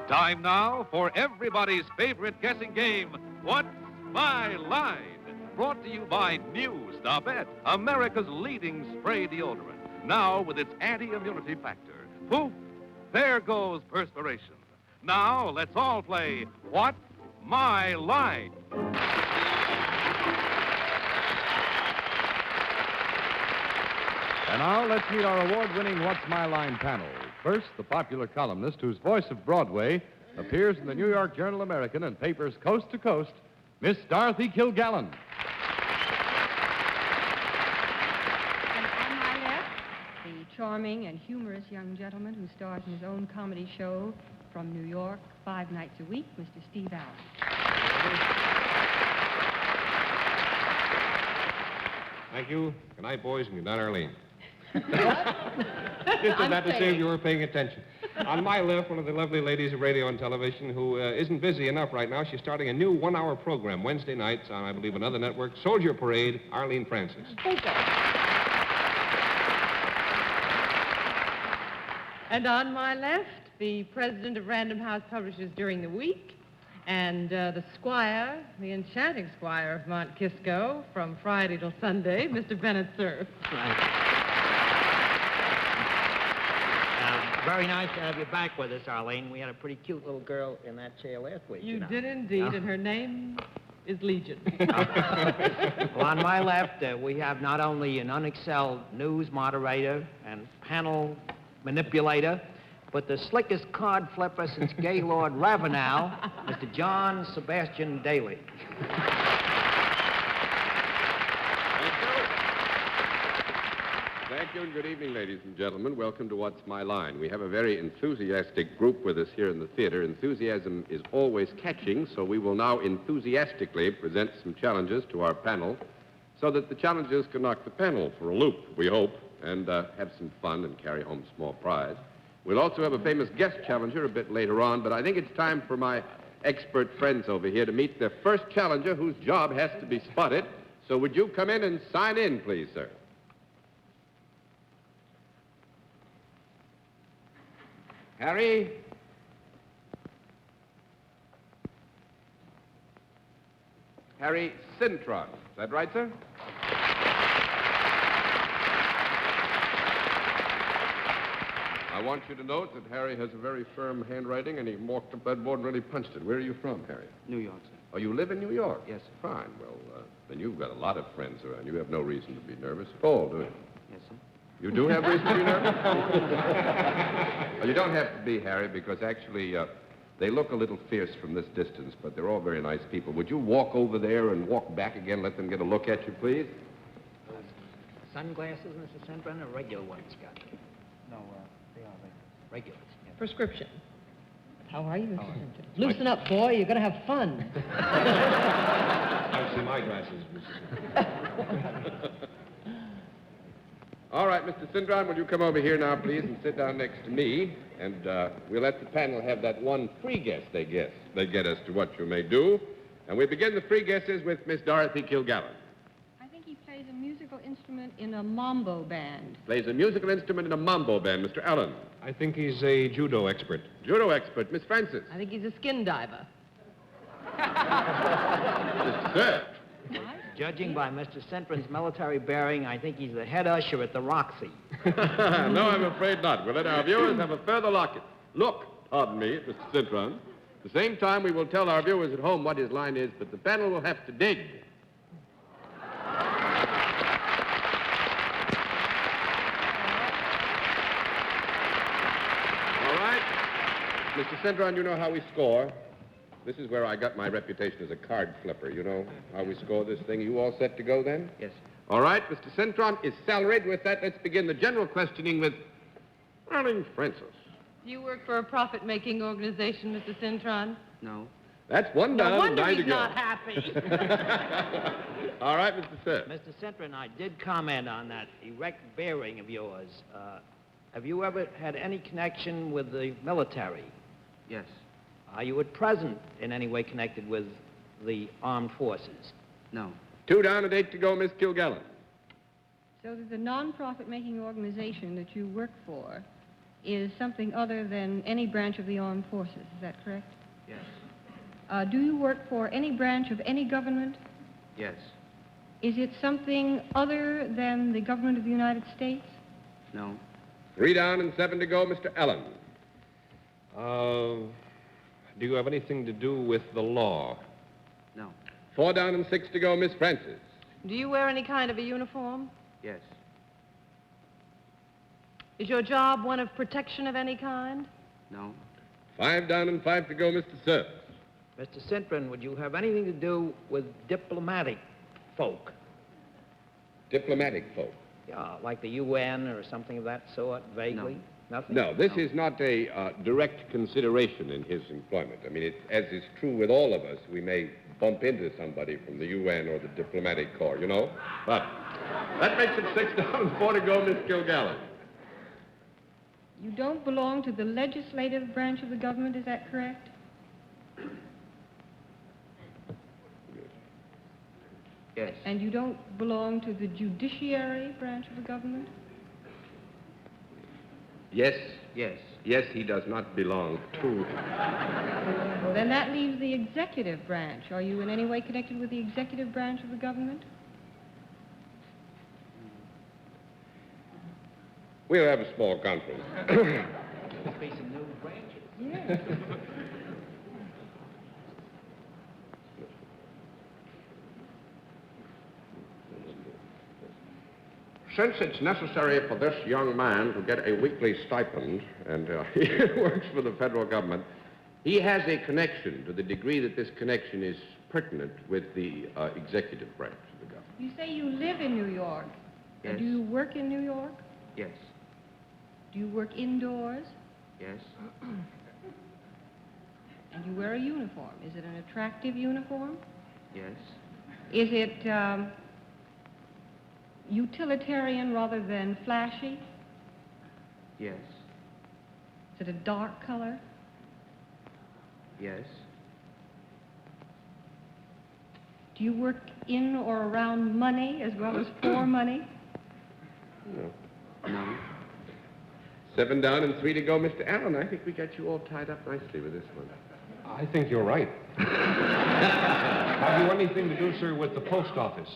Time now for everybody's favorite guessing game, What's My Line? Brought to you by New Stopette, America's leading spray deodorant. Now with its anti-immunity factor. Poof! There goes perspiration. Now let's all play What's My Line? And now let's meet our award-winning What's My Line panel. First, the popular columnist whose voice of Broadway appears in the New York Journal-American and papers coast to coast, Miss Dorothy Kilgallen. And on my left, the charming and humorous young gentleman who stars in his own comedy show from New York 5 nights a week, Mr. Steve Allen. Thank you. Good night, boys, and good night, Arlene. Just that to see if you were paying attention. On my left, one of the lovely ladies of radio and television who isn't busy enough right now. She's starting a new one-hour program Wednesday nights on, I believe, another network, Soldier Parade, Arlene Francis. Thank you. And on my left, the president of Random House Publishers during the week, and the squire, the enchanting squire of Mont Kisco, from Friday till Sunday, Mr. Bennett Cerf. Very nice to have you back with us, Arlene. We had a pretty cute little girl in that chair last week. You know. did indeed, and her name is Legion. Well, on my left, we have not only an unexcelled news moderator and panel manipulator, but the slickest card flipper since Gaylord Ravenel, Mr. John Sebastian Daly. Thank you, and good evening, ladies and gentlemen. Welcome to What's My Line. We have a very enthusiastic group with us here in the theater. Enthusiasm is always catching, so we will now enthusiastically present some challenges to our panel so that the challengers can knock the panel for a loop, we hope, and have some fun and carry home a small prize. We'll also have a famous guest challenger a bit later on, but I think it's time for my expert friends over here to meet their first challenger whose job has to be spotted. So would you come in and sign in, please, sir? Harry? Harry Cintron. Is that right, sir? I want you to note that Harry has a very firm handwriting, and he walked up that board and really punched it. Where are you from, Harry? New York, sir. Oh, you live in New York? Yes, sir. Fine. Well, then you've got a lot of friends around. You have no reason to be nervous at all, do you? Yes, sir. You do have reason to be nervous? Well, you don't have to be, Harry, because actually they look a little fierce from this distance, but they're all very nice people. Would you walk over there and walk back again, let them get a look at you, please? Sunglasses, Mr. Cintron, or regular ones, Scott? No, they are Regulars. Yeah. Prescription. How are you, Mr. Cintron? Loosen up, boy. You're going to have fun. I see my glasses, Mrs. All right, Mr. Cintron, will you come over here now, please, and sit down next to me, and we'll let the panel have that one free guess they get as to what you may do. And we begin the free guesses with Miss Dorothy Kilgallen. I think he plays a musical instrument in a mambo band. Plays a musical instrument in a mambo band. Mr. Allen. I think he's a judo expert. Judo expert. Miss Francis. I think he's a skin diver. Sir. Judging by Mr. Cintron's military bearing, I think he's the head usher at the Roxy. No, I'm afraid not. We'll let our viewers have a further look, pardon me, Mr. Cintron. At the same time, we will tell our viewers at home what his line is, but the panel will have to dig. All right. Mr. Cintron, you know how we score. This is where I got my reputation as a card flipper. You know how we score this thing. You all set to go then? Yes. All right, Mr. Cintron is salaried. With that, let's begin the general questioning with Arlene Francis. Do you work for a profit-making organization, Mr. Cintron? No. That's one down, No wonder 9 to he's go. not happy. All right, Mr. Sir. Mr. Cintron, I did comment on that erect bearing of yours. Have you ever had any connection with the military? Yes. Are you at present in any way connected with the armed forces? No. 2 down and 8 to go, Miss Kilgallen. So that the non-profit making organization that you work for is something other than any branch of the armed forces. Is that correct? Yes. Do you work for any branch of any government? Yes. Is it something other than the government of the United States? No. 3 down and 7 to go, Mr. Allen. Do you have anything to do with the law? No. 4 down and 6 to go, Miss Francis. Do you wear any kind of a uniform? Yes. Is your job one of protection of any kind? No. 5 down and 5 to go, Mr. Cerf. Mr. Cintron, would you have anything to do with diplomatic folk? Diplomatic folk. Yeah, like the UN or something of that sort, vaguely? Nothing? No, this is not a direct consideration in his employment. I mean, as is true with all of us, we may bump into somebody from the UN or the diplomatic corps, you know? But that makes it 6 down and 4 to go, Miss Kilgallen. You don't belong to the legislative branch of the government, is that correct? Yes. And you don't belong to the judiciary branch of the government? Yes, Yes. yes, he does not belong to. Then that leaves the executive branch. Are you in any way connected with the executive branch of the government? We'll have a small conference. Must be some new branches. Yes. Since it's necessary for this young man to get a weekly stipend, and he works for the federal government, he has a connection to the degree that this connection is pertinent with the executive branch of the government. You say you live in New York. Yes. Do you work in New York? Yes. Do you work indoors? Yes. And you wear a uniform. Is it an attractive uniform? Yes. Is it utilitarian rather than flashy? Yes. Is it a dark color? Yes. Do you work in or around money as well as for money? No. No. 7 down and 3 to go, Mr. Allen. I think we got you all tied up nicely with this one. I think you're right. Have you anything to do, sir, with the post office?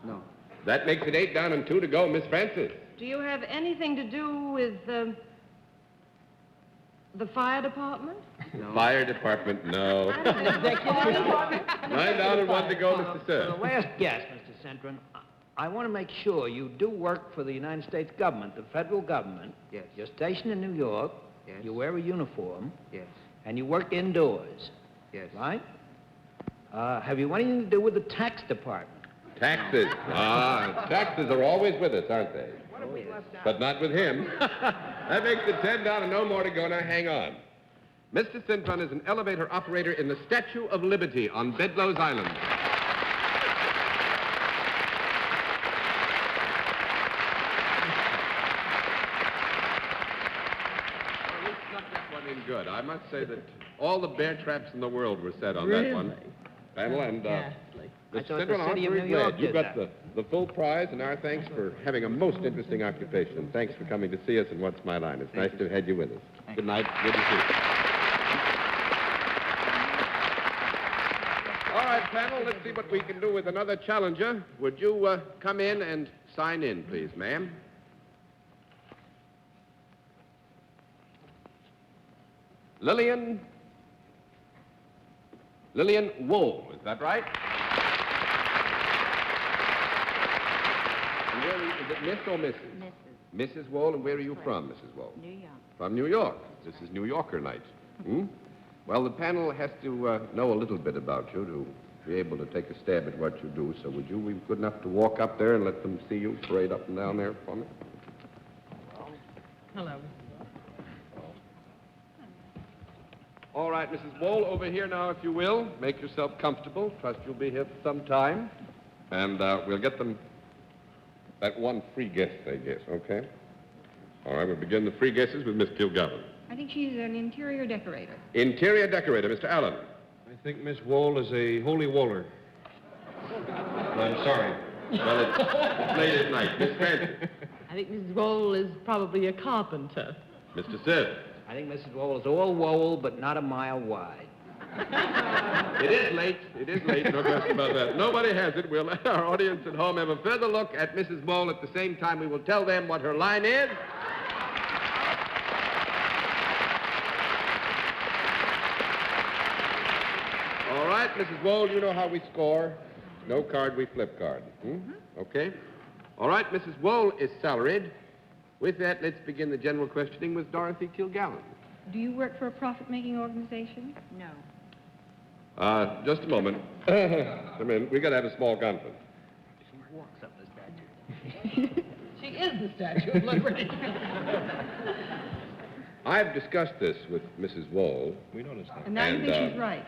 No. That makes it 8 down and 2 to go, Miss Francis. Do you have anything to do with the fire department? No. Fire department, no. 9 down and 1 to go, Mr. For Sir. the last guess, Mr. Cintron, I want to make sure you do work for the United States government, the federal government. Yes. You're stationed in New York. Yes. You wear a uniform. Yes. And you work indoors, Yes. right? Have you anything to do with the tax department? Taxes. Taxes are always with us, aren't they? What have we left out? But not with him. That makes it 10 down and no more to go. Now, hang on. Mr. Cintron is an elevator operator in the Statue of Liberty on Bedloe's Island. Well, you snuck that one in good. I must say that all the bear traps in the world were set on that one. Panel, and Ghastly. I Mr. thought the Cintron, I'm city of very New York glad. You did got that. the full prize, and our thanks for having a most interesting occupation. Thanks for coming to see us in What's My line. It's nice to have had you with us. Good night. Good to see you. All right, panel, let's see what we can do with another challenger. Would you come in and sign in, please, ma'am? Lillian Wool, is that right? And where are you, is it Miss or Mrs.? Mrs. Wool, and where are you from, Mrs. Wool? New York. From New York. This is New Yorker night. Hmm? Well, the panel has to know a little bit about you to be able to take a stab at what you do. So would you be good enough to walk up there and let them see you parade up and down there for me? Hello. All right, Mrs. Wool, over here now, if you will. Make yourself comfortable. Trust you'll be here for some time. And we'll get them that one free guess, I guess, okay? All right, we'll begin the free guesses with Miss Kilgallen. I think she's an interior decorator. Interior decorator, Mr. Allen. I think Miss Wool is a holy woller. I'm sorry. Well, it's late at night. Miss Francis. I think Mrs. Roll is probably a carpenter. Mr. Sid. I think Mrs. Wole is all wool, but not a mile wide. It is late. It is late. No question about that. Nobody has it. We'll let our audience at home have a further look at Mrs. Wole. At the same time, we will tell them what her line is. All right, Mrs. Wole, you know how we score. No card, we flip card. Okay? All right, Mrs. Wole is salaried. With that, let's begin the general questioning with Dorothy Kilgallen. Do you work for a profit-making organization? No. Just a moment. Come in. We got to have a small conference. She is the Statue of Liberty. I've discussed this with Mrs. Wole. We noticed that. And now you think she's right.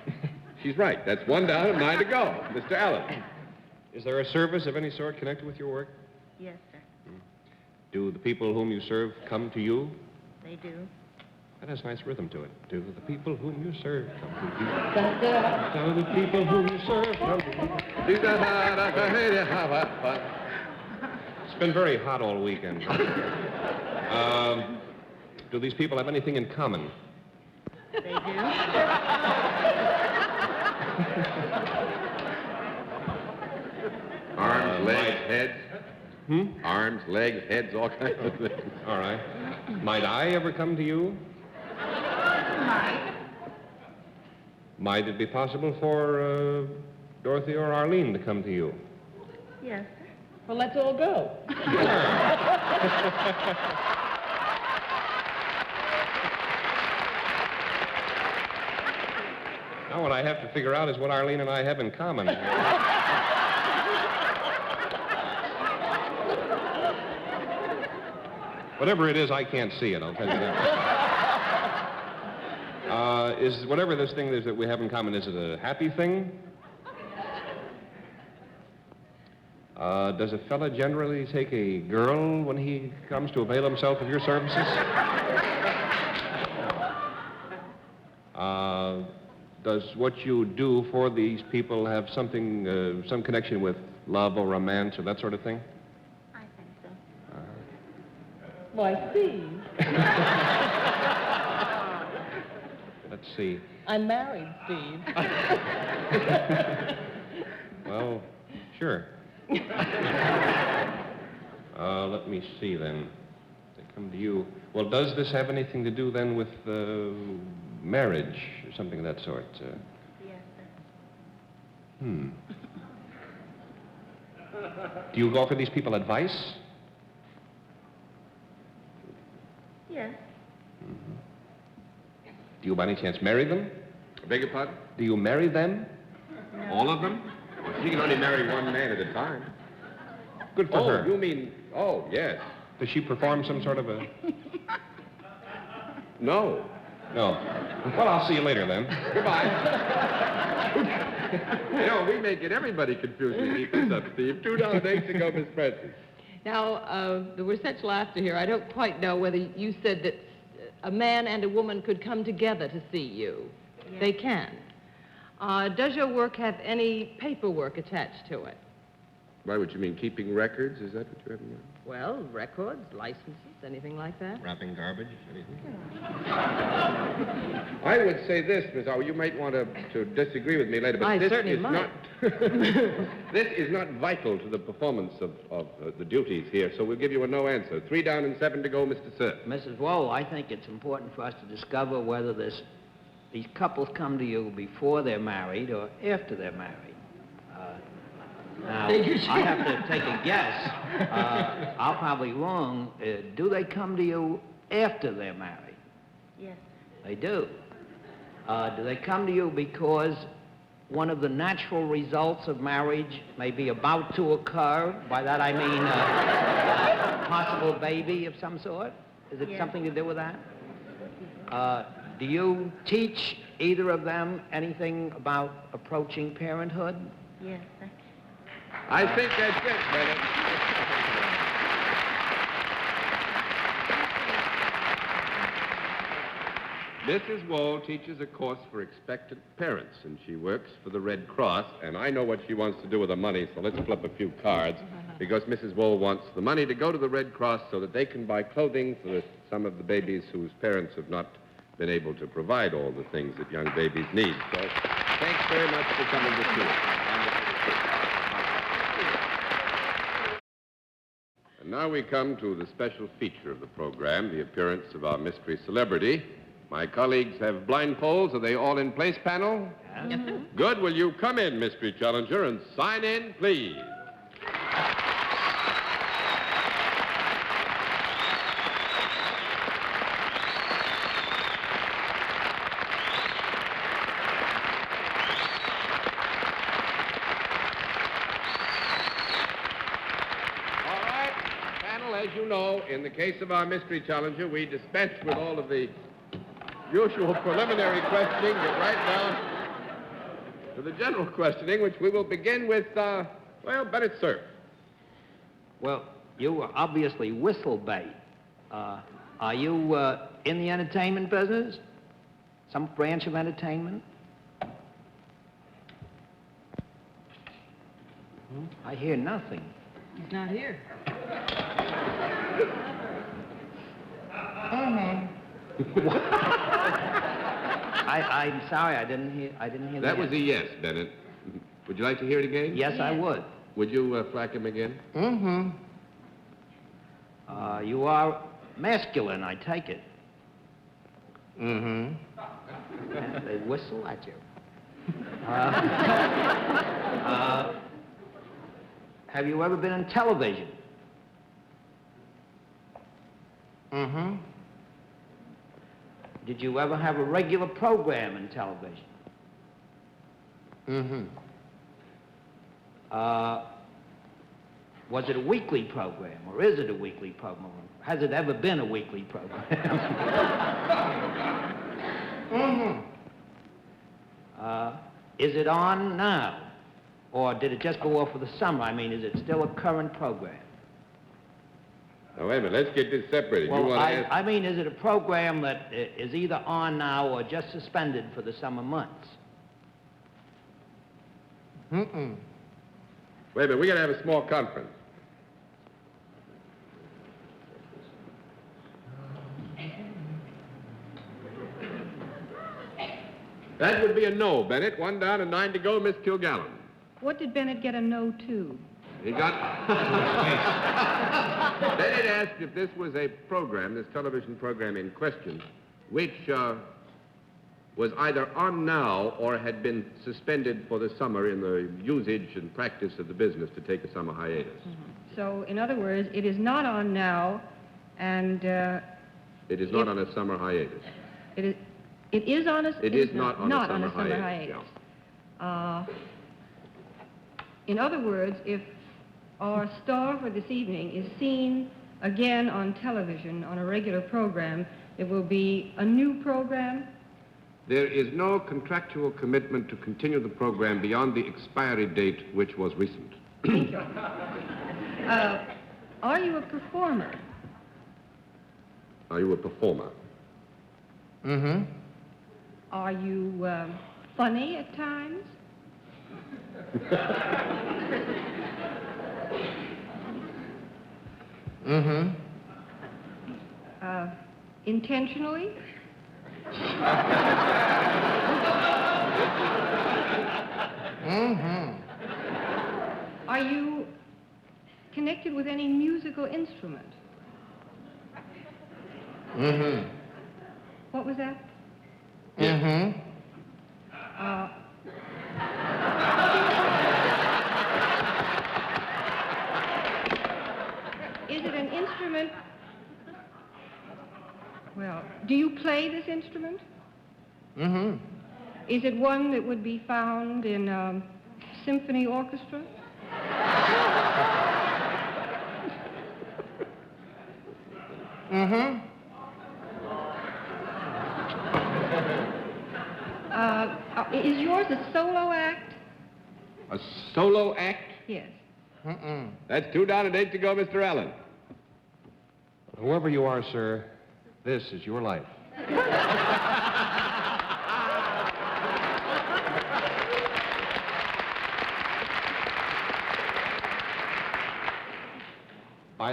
She's right. That's one down and 9 to go. Mr. Allen. Is there a service of any sort connected with your work? Yes, sir. Do the people whom you serve come to you? They do. That has nice rhythm to it. Do the people whom you serve come to you? Do the people whom you serve come to you? It's been very hot all weekend. Do these people have anything in common? They do. Arms, legs, heads. Arms, legs, heads, all kinds of things. All right. Might I ever come to you? Might it be possible for Dorothy or Arlene to come to you? Yes. Well, let's all go. Now what I have to figure out is what Arlene and I have in common. Whatever it is, I can't see it, I'll tell you that. Is whatever this thing is that we have in common, is it a happy thing? Does a fella generally take a girl when he comes to avail himself of your services? Does what you do for these people have something, some connection with love or romance or that sort of thing? I think so. Why, Steve, Let's see. I'm married, Steve. Well, sure. Let me see then. They come to you. Well, does this have anything to do then with marriage or something of that sort? Yes, sir. Do you offer these people advice? Yes. Do you by any chance marry them? I beg your pardon? Do you marry them? No. All of them? Well, she can only marry one man at a time. Good for her. You mean... Oh, yes. Does she perform some sort of a... No. No. Well, I'll see you later then. Goodbye. You know, we may get everybody confused when we keep this up, Steve. $2 eggs to go, Miss Presley. Now, there was such laughter here. I don't quite know whether you said that a man and a woman could come together to see you. Yes. They can. Does your work have any paperwork attached to it? Why would you mean keeping records? Is that what you have in mind? Well, records, licenses, anything like that? Wrapping garbage, anything? I would say this, Miss Howard. You might want to disagree with me later, but I this certainly is might. not this is not vital to the performance of the duties here. So we'll give you a no answer. 3 down and 7 to go, Mr. Sir. Mrs. Wole, I think it's important for us to discover whether these couples come to you before they're married or after they're married. Now, I have to take a guess. I'm probably wrong. Do they come to you after they're married? Yes. They do. Do they come to you because one of the natural results of marriage may be about to occur? By that I mean a possible baby of some sort? Is it Yes. something to do with that? Do you teach either of them anything about approaching parenthood? Yes, sir. I think that's it, Bennett. Mrs. Wall teaches a course for expectant parents, and she works for the Red Cross, and I know what she wants to do with the money, so let's flip a few cards. because Mrs. Wool wants the money to go to the Red Cross so that they can buy clothing for some of the babies whose parents have not been able to provide all the things that young babies need. So thanks very much for coming to see us. And now we come to the special feature of the program, the appearance of our mystery celebrity. My colleagues have blindfolds. Are they all in place, panel? Yes, sir. Good. Will you come in, mystery challenger, and sign in, please? All right, panel, as you know, in the case of our mystery challenger, we dispense with all of the usual preliminary questioning, get right down to the general questioning, which we will begin with, Bennett Cerf. Well, you are obviously whistle bait. Are you in the entertainment business? Some branch of entertainment? I hear nothing. He's not here. I'm sorry, I didn't hear That was a yes, Bennett. Would you like to hear it again? Yes, I would. Would you flack him again? You are masculine, I take it. And they whistle at you. Have you ever been on television? Did you ever have a regular program in television? Was it a weekly program, or is it a weekly program? Has it ever been a weekly program? Is it on now? Or did it just go off for the summer? I mean, is it still a current program? Now, wait a minute. Let's get this separated. Well, you want to ask... I mean, is it a program that is either on now or just suspended for the summer months? Wait a minute. We got to have a small conference. That would be a no, Bennett. 1 down and 9 to go, Miss Kilgallen. What did Bennett get a no to? He got... Bennett asked if this was a program, this television program in question, which was either on now or had been suspended for the summer in the usage and practice of the business to take a summer hiatus. So, in other words, it is not on now, and... It is not on a summer hiatus. It is on a... It is not on a summer hiatus. Yeah. In other words, if our star for this evening is seen again on television on a regular program, it will be a new program? There is no contractual commitment to continue the program beyond the expiry date, which was recent. Thank you. Are you a performer? Are you a performer? Are you funny at times? Intentionally? Are you connected with any musical instrument? What was that? Is it an instrument? Well, do you play this instrument? Is it one that would be found in a symphony orchestra? Is yours a solo act? A solo act? Yes. That's 2 down and 8 to go, Mr. Allen. Whoever you are, sir, this is your life.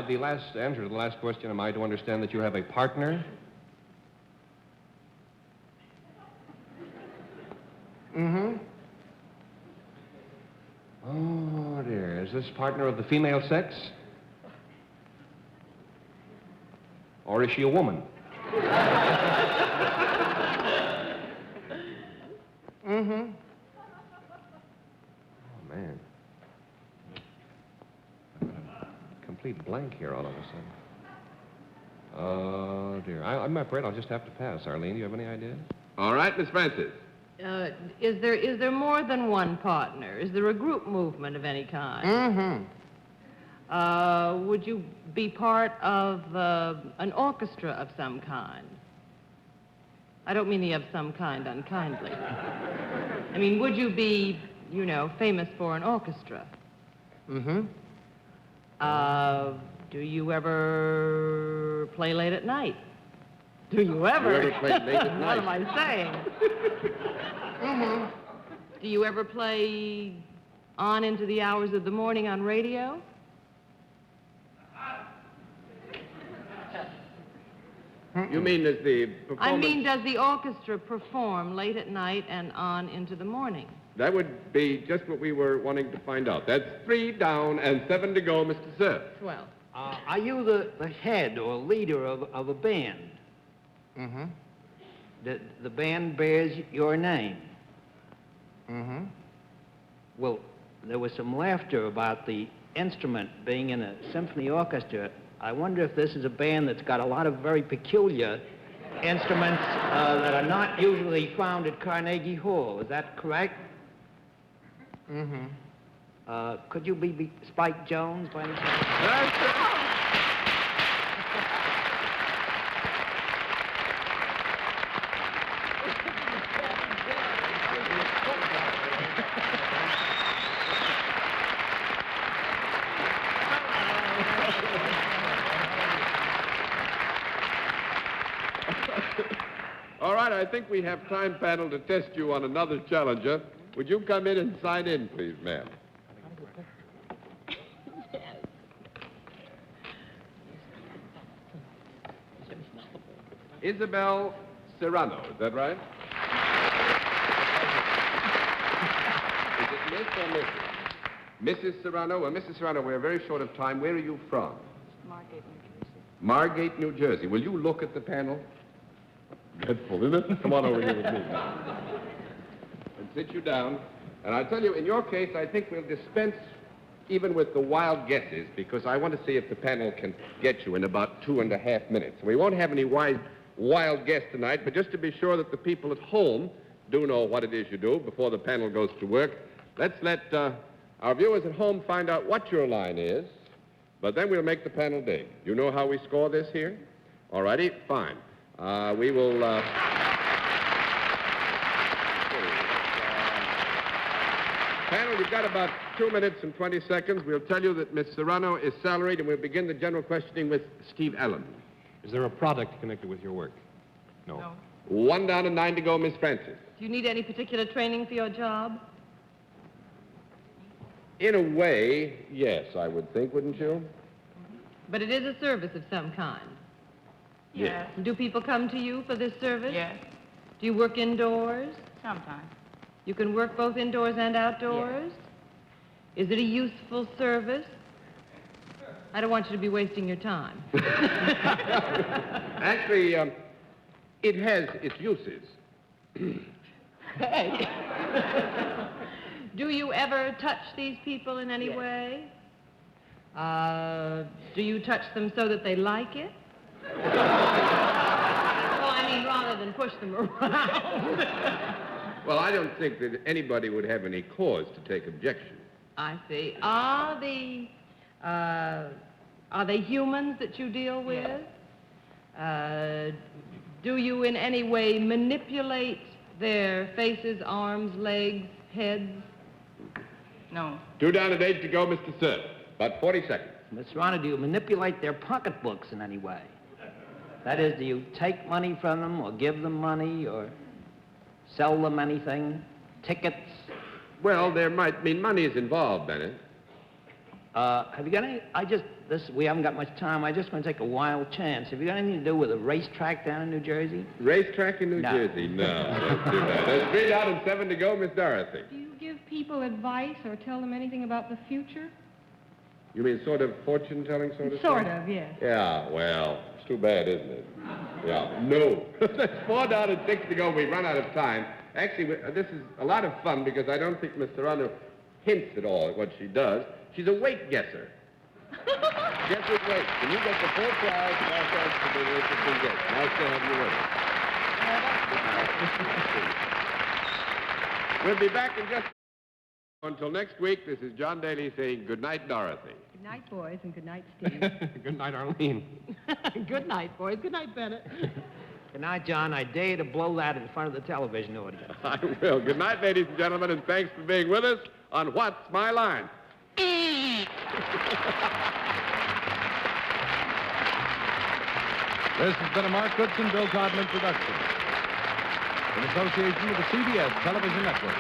the answer to the last question, am I to understand that you have a partner? Mm-hmm. Oh, dear. Is this partner of the female sex? Or is she a woman? Mm-hmm. Oh, man. I've got a complete blank here all of a sudden. Oh, dear. I'm afraid I'll just have to pass. Arlene, do you have any ideas? All right, Miss Francis. Is there more than one partner? Is there a group movement of any kind? Mm-hmm. Would you be part of an orchestra of some kind? I don't mean the of some kind unkindly. I mean, would you be, famous for an orchestra? Mm-hmm. Do you ever play late at night? Do you ever? You ever play late at night? What am I saying? Mm-hmm. Do you ever play on into the hours of the morning on radio? You mean as the performance... I mean, does the orchestra perform late at night and on into the morning? That would be just what we were wanting to find out. That's 3 down and 7 to go, Mr. Sir. Swell. Are you the head or leader of a band? Mm-hmm. The band bears your name? Mm-hmm. Well, there was some laughter about the instrument being in a symphony orchestra. I wonder if this is a band that's got a lot of very peculiar instruments that are not usually found at Carnegie Hall. Is that correct? Mm-hmm. Could you be Spike Jones by any chance? All right, I think we have time, panel, to test you on another challenger. Would you come in and sign in, please, ma'am? Isabel Serrano, is that right? Is it Miss or Mrs.? Mrs. Serrano? Well, Mrs. Serrano, we're very short of time. Where are you from? Margate, New Jersey. Margate, New Jersey. Will you look at the panel? Dreadful, isn't it? Come on over here with me. And sit you down. And I'll tell you, in your case, I think we'll dispense even with the wild guesses, because I want to see if the panel can get you in about 2.5 minutes. We won't have any wild guess tonight, but just to be sure that the people at home do know what it is you do before the panel goes to work, let's let our viewers at home find out what your line is, but then we'll make the panel dig. You know how we score this here? All righty, fine. We will... Panel, you've got about 2 minutes and 20 seconds. We'll tell you that Miss Serrano is salaried, and we'll begin the general questioning with Steve Allen. Is there a product connected with your work? No. 1 down and 9 to go, Miss Francis. Do you need any particular training for your job? In a way, yes, I would think, wouldn't you? But it is a service of some kind. Yes. Do people come to you for this service? Yes, Do you work indoors? sometimes. You can work both indoors and outdoors? Is it a useful service? I don't want you to be wasting your time. Actually, it has its uses. Hey. Do you ever touch these people in any Yes. way? Do you touch them so that they like it? Well, I mean, rather than push them around. Well, I don't think that anybody would have any cause to take objection. I see. Are they humans that you deal with? Do you in any way manipulate their faces, arms, legs, heads? No. 2 down and 8 to go, Mr. Sir. About 40 seconds. Miss Serrano, do you manipulate their pocketbooks in any way? That is, do you take money from them or give them money or sell them anything? Tickets? Well, there might mean money is involved, Bennett. Have you got any... we haven't got much time. I just want to take a wild chance. Have you got anything to do with a racetrack down in New Jersey? Racetrack in New No. Jersey? No, that's too bad. There's 3 out and 7 to go, Miss Dorothy. Do you give people advice or tell them anything about the future? You mean sort of fortune-telling sort of Sort thing? of, yes. Yeah, well, it's too bad, isn't it? Yeah, no. There's 4 down and 6 to go. We've run out of time. Actually, this is a lot of fun because I don't think Miss Serrano hints at all at what she does. She's a weight guesser. Guesses weight. And you get the full prize and all sorts to be an interesting guess. Nice to have you with us. We'll be back in just... Until next week, this is John Daly saying good night, Dorothy. Good night, boys, and good night, Steve. Good night, Arlene. Good night, boys. Good night, Bennett. Good night, John. I dare you to blow that in front of the television audience. I will. Good night, ladies and gentlemen, and thanks for being with us on What's My Line? This has been a Mark Goodson, Bill Todman production in association with the CBS Television Network.